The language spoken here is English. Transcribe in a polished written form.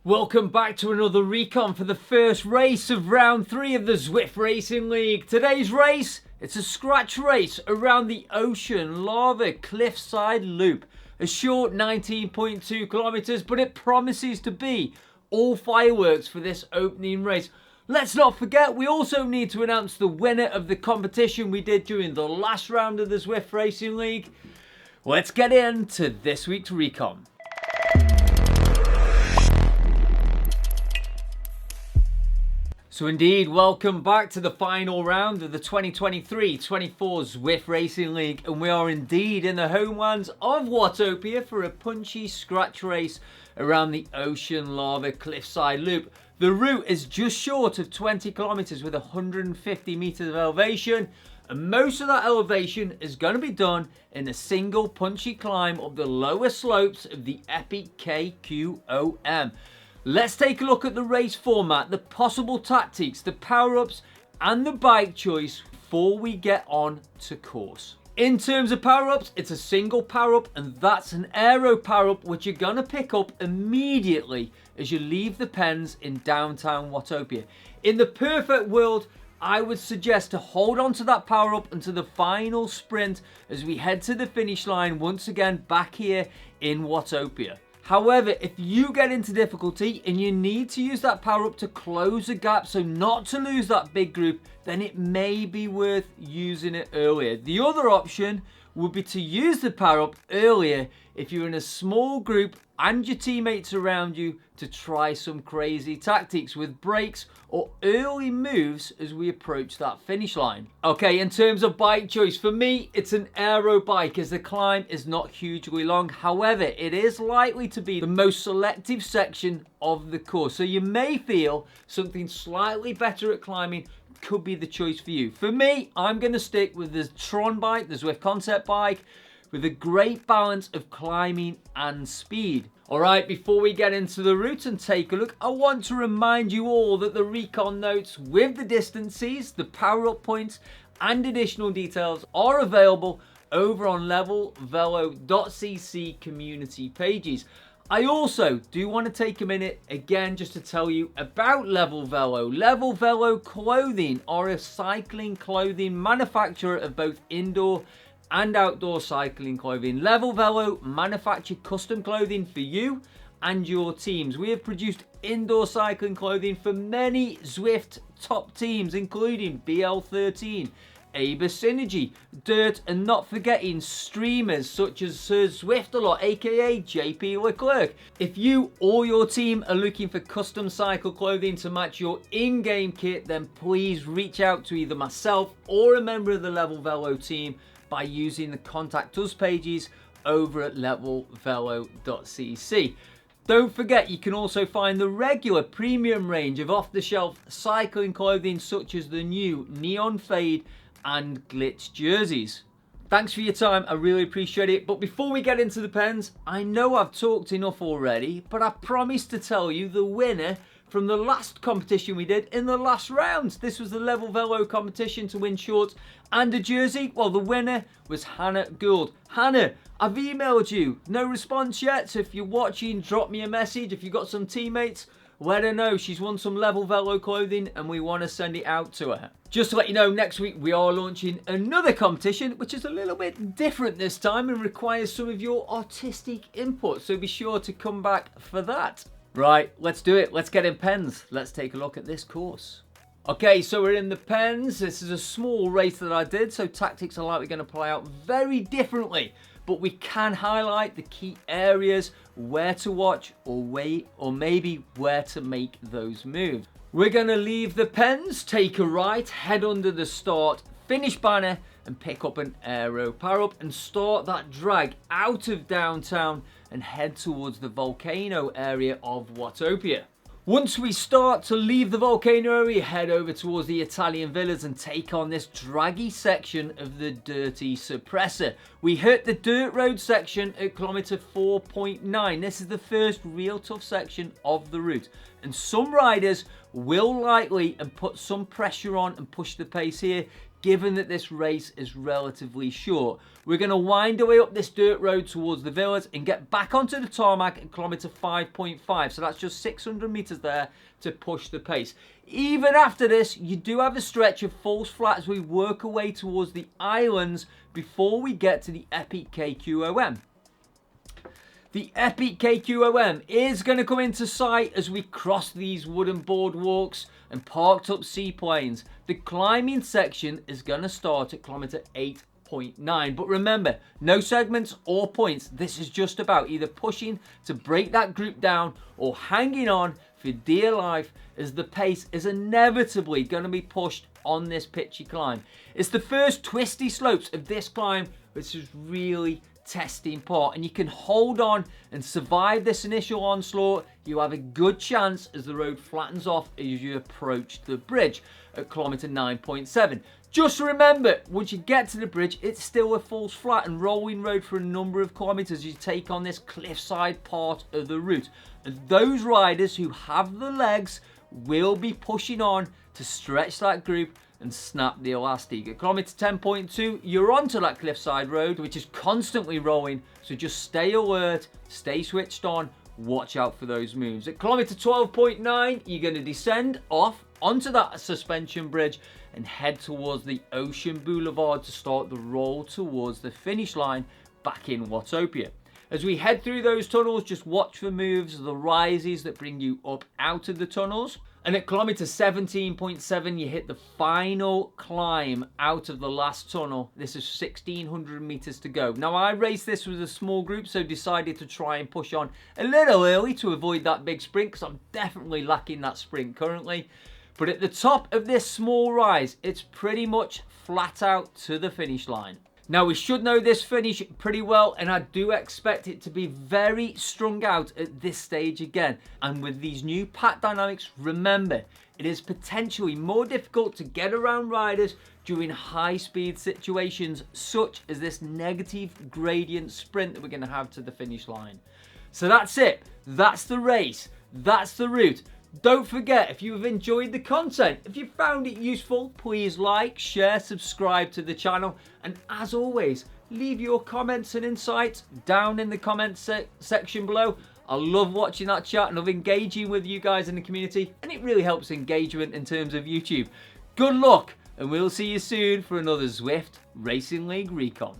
Welcome back to another recon for the first race of round 3 of the Zwift Racing League. Today's race, it's a scratch race around the Ocean Lava Cliffside Loop. A short 19.2 kilometers, but it promises to be all fireworks for this opening race. Let's not forget, we also need to announce the winner of the competition we did during the last round of the Zwift Racing League. Let's get into this week's recon. So indeed, welcome back to the final round of the 2023-24 Zwift Racing League, and we are indeed in the homelands of Watopia for a punchy scratch race around the Ocean Lava Cliffside Loop. The route is just short of 20 kilometers with 150 meters of elevation, and most of that elevation is going to be done in a single punchy climb up the lower slopes of the epic KQOM. Let's take a look at the race format, the possible tactics, the power-ups and the bike choice before we get on to course. In terms of power-ups, it's a single power-up, and that's an aero power-up which you're going to pick up immediately as you leave the pens in downtown Watopia. In the perfect world, I would suggest to hold on to that power-up until the final sprint as we head to the finish line once again back here in Watopia. However, if you get into difficulty and you need to use that power up to close the gap, so not to lose that big group, then it may be worth using it earlier. The other option would be to use the power up earlier if you're in a small group and your teammates around you to try some crazy tactics with breaks or early moves as we approach that finish line. Okay, in terms of bike choice, for me, it's an aero bike as the climb is not hugely long. However, it is likely to be the most selective section of the course. So you may feel something slightly better at climbing could be the choice for you. For me, I'm going to stick with the Tron bike, the Zwift Concept bike, with a great balance of climbing and speed. Alright, before we get into the route and take a look, I want to remind you all that the recon notes with the distances, the power-up points and additional details are available over on levelvelo.cc community pages. I also do want to take a minute again just to tell you about Level Velo. Level Velo Clothing are a cycling clothing manufacturer of both indoor and outdoor cycling clothing. Level Velo manufacture custom clothing for you and your teams. We have produced indoor cycling clothing for many Zwift top teams, including BL13, Aber Synergy, Dirt, and not forgetting streamers such as Sir Zwiftalot, aka JP Leclerc. If you or your team are looking for custom cycle clothing to match your in-game kit, then please reach out to either myself or a member of the Level Velo team by using the Contact Us pages over at levelvelo.cc. Don't forget, you can also find the regular premium range of off-the-shelf cycling clothing such as the new Neon Fade and Glitz jerseys. Thanks for your time, I really appreciate it. But before we get into the pens, I know I've talked enough already, but I promised to tell you the winner from the last competition we did in the last round. This was the Level Velo competition to win shorts and a jersey. Well, the winner was Hannah Gould. Hannah, I've emailed you. No response yet, so if you're watching, drop me a message. If you've got some teammates, let her know. She's won some Level Velo clothing and we want to send it out to her. Just to let you know, next week we are launching another competition, which is a little bit different this time and requires some of your artistic input. So be sure to come back for that. Right, let's do it. Let's get in pens. Let's take a look at this course. Okay, so we're in the pens. This is a small race that I did, so tactics are likely going to play out very differently. But we can highlight the key areas, where to watch or wait, or maybe where to make those moves. We're going to leave the pens, take a right, head under the start, finish banner, and pick up an aero power up and start that drag out of downtown and head towards the volcano area of Watopia. Once we start to leave the volcano area, head over towards the Italian villas and take on this draggy section of the Dirty Suppressor. We hit the dirt road section at kilometer 4.9. This is the first real tough section of the route, and some riders will likely and put some pressure on and push the pace here, given that this race is relatively short. We're going to wind our way up this dirt road towards the villas and get back onto the tarmac at kilometre 5.5. So that's just 600 metres there to push the pace. Even after this, you do have a stretch of false flat as we work our way towards the islands before we get to the Epic KQOM. The Epic KQOM is going to come into sight as we cross these wooden boardwalks and parked up seaplanes. The climbing section is going to start at kilometre 8.9. But remember, no segments or points. This is just about either pushing to break that group down or hanging on for dear life as the pace is inevitably going to be pushed on this pitchy climb. It's the first twisty slopes of this climb, which is really testing part, and you can hold on and survive this initial onslaught. You have a good chance as the road flattens off as you approach the bridge at kilometre 9.7. Just remember, once you get to the bridge, it's still a false flat and rolling road for a number of kilometres as you take on this cliffside part of the route. And those riders who have the legs will be pushing on to stretch that group and snap the elastic. At kilometre 10.2, you're onto that cliffside road, which is constantly rolling, so just stay alert, stay switched on, watch out for those moves. At kilometre 12.9, you're going to descend off onto that suspension bridge and head towards the Ocean Boulevard to start the roll towards the finish line back in Watopia. As we head through those tunnels, just watch for moves, the rises that bring you up out of the tunnels. And at kilometre 17.7, you hit the final climb out of the last tunnel. This is 1,600 metres to go. Now, I raced this with a small group, so decided to try and push on a little early to avoid that big sprint, because I'm definitely lacking that sprint currently. But at the top of this small rise, it's pretty much flat out to the finish line. Now, we should know this finish pretty well, and I do expect it to be very strung out at this stage again. And with these new pack dynamics, remember, it is potentially more difficult to get around riders during high-speed situations, such as this negative gradient sprint that we're going to have to the finish line. So that's it. That's the race. That's the route. Don't forget, if you've enjoyed the content, if you found it useful, please like, share, subscribe to the channel. And as always, leave your comments and insights down in the comments section below. I love watching that chat and love engaging with you guys in the community. And it really helps engagement in terms of YouTube. Good luck, and we'll see you soon for another Zwift Racing League Recon.